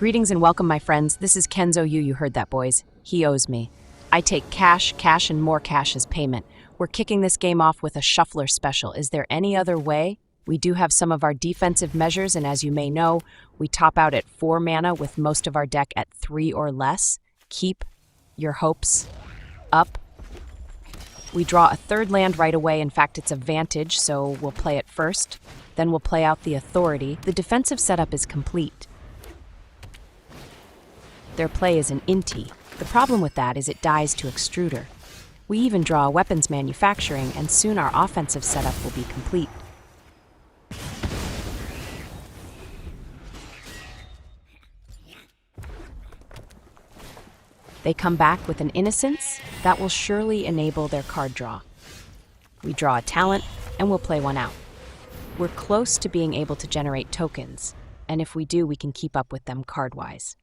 Greetings and welcome, my friends. This is Kenzo Yu. You heard that, boys. He owes me. I take cash, and more cash as payment. We're kicking this game off with a shuffler special. Is there any other way? We do have some of our defensive measures, and as you may know, we top out at 4 mana with most of our deck at 3 or less. Keep your hopes up. We draw a third land right away. In fact, it's a vantage, so we'll play it first. Then we'll play out the authority. The defensive setup is complete. Their play is an Inti. The problem with that is it dies to Extruder. We even draw a weapons manufacturing, and soon our offensive setup will be complete. They come back with an Innocence that will surely enable their card draw. We draw a talent, and we'll play one out. We're close to being able to generate tokens, and if we do, we can keep up with them card-wise.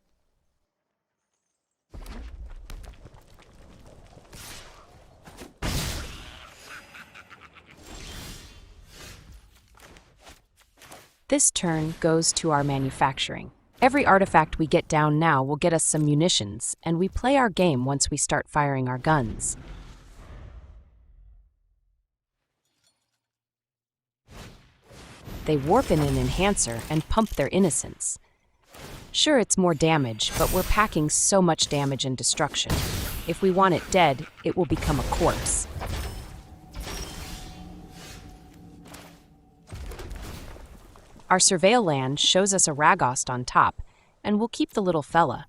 This turn goes to our manufacturing. Every artifact we get down now will get us some munitions, and we play our game once we start firing our guns. They warp in an enhancer and pump their Innocence. Sure, it's more damage, but we're packing so much damage and destruction. If we want it dead, it will become a corpse. Our Surveil land shows us a Ragost on top, and we'll keep the little fella.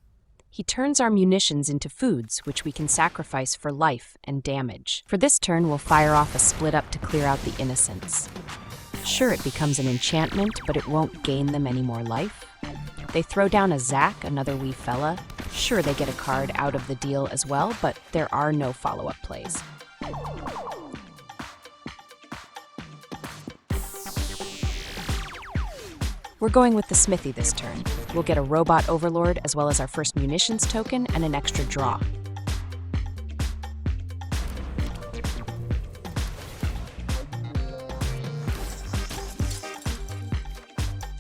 He turns our munitions into foods, which we can sacrifice for life and damage. For this turn, we'll fire off a split up to clear out the Innocence. Sure, it becomes an enchantment, but it won't gain them any more life. They throw down a Zac, another wee fella. Sure, they get a card out of the deal as well, but there are no follow-up plays. We're going with the Smithy this turn. We'll get a Robot Overlord as well as our first munitions token and an extra draw.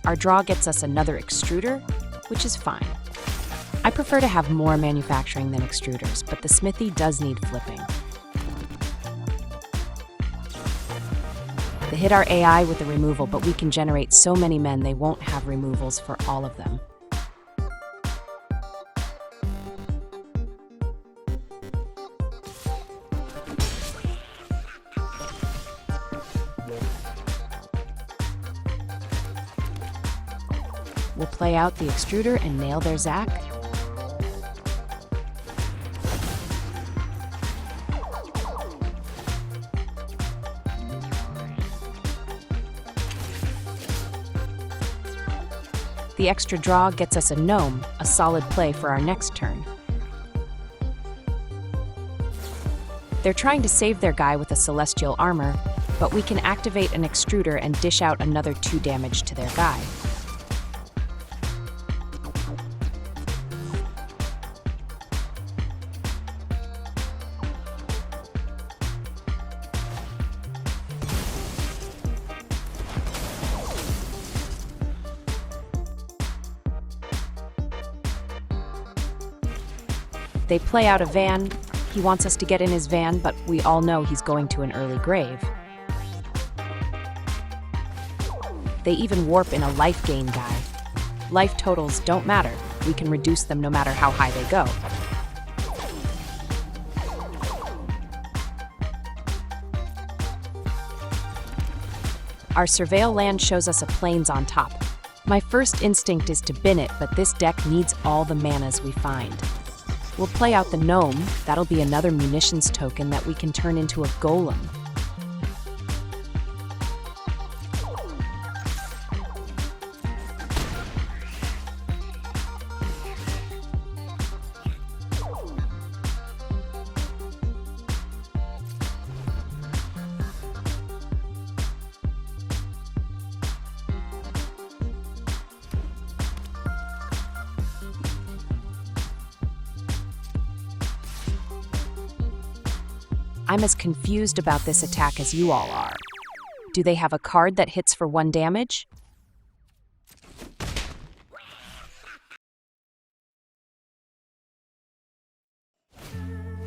Our draw gets us another Extruder, which is fine. I prefer to have more manufacturing than Extruders, but the Smithy does need flipping. They hit our AI with a removal, but we can generate so many men they won't have removals for all of them. We'll play out the Extruder and nail their Zac. The extra draw gets us a Gnome, a solid play for our next turn. They're trying to save their guy with a Celestial Armor, but we can activate an Extruder and dish out another 2 damage to their guy. They play out a van. He wants us to get in his van, but we all know he's going to an early grave. They even warp in a life gain guy. Life totals don't matter. We can reduce them no matter how high they go. Our Surveil land shows us a Plains on top. My first instinct is to bin it, but this deck needs all the manas we find. We'll play out the Gnome. That'll be another munitions token that we can turn into a Golem. I'm as confused about this attack as you all are. Do they have a card that hits for 1 damage?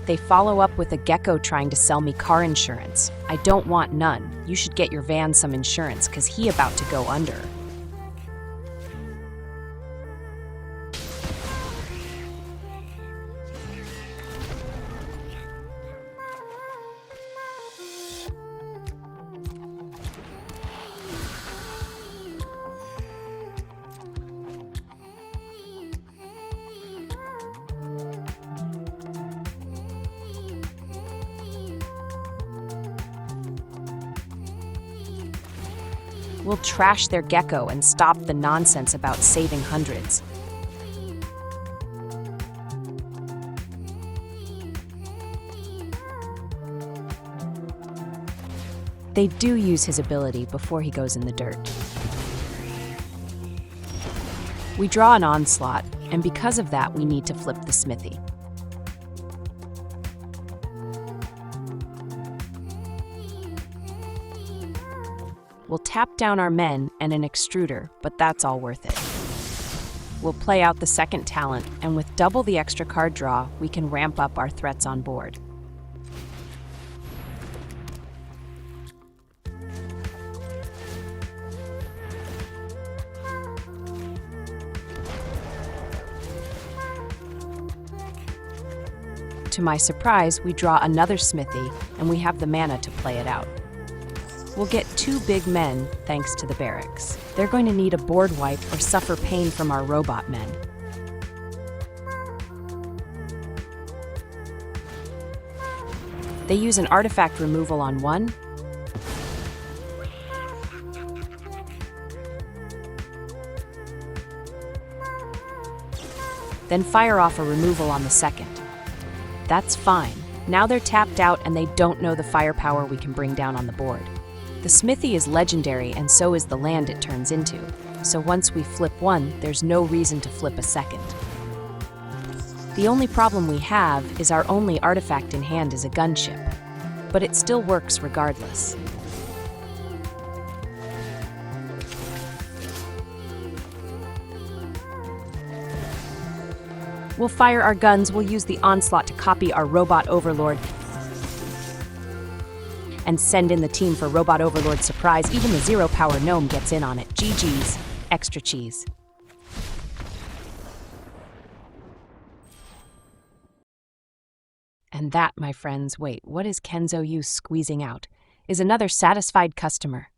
They follow up with a gecko trying to sell me car insurance. I don't want none. You should get your van some insurance, 'cause he about to go under. We'll trash their gecko and stop the nonsense about saving hundreds. They do use his ability before he goes in the dirt. We draw an onslaught, and because of that, we need to flip the smithy. We'll tap down our men and an extruder, but that's all worth it. We'll play out the second talent, and with double the extra card draw, we can ramp up our threats on board. To my surprise, we draw another smithy, and we have the mana to play it out. We'll get 2 big men, thanks to the barracks. They're going to need a board wipe or suffer pain from our robot men. They use an artifact removal on one, then fire off a removal on the second. That's fine. Now they're tapped out and they don't know the firepower we can bring down on the board. The smithy is legendary, and so is the land it turns into. So once we flip one, there's no reason to flip a second. The only problem we have is our only artifact in hand is a gunship, but it still works regardless. We'll fire our guns, we'll use the onslaught to copy our robot overlord, and send in the team for Robot Overlord surprise. Even the 0-power gnome gets in on it. GG's. Extra cheese. And that, my friends, wait, what is Kenzo Yu squeezing out? Is another satisfied customer.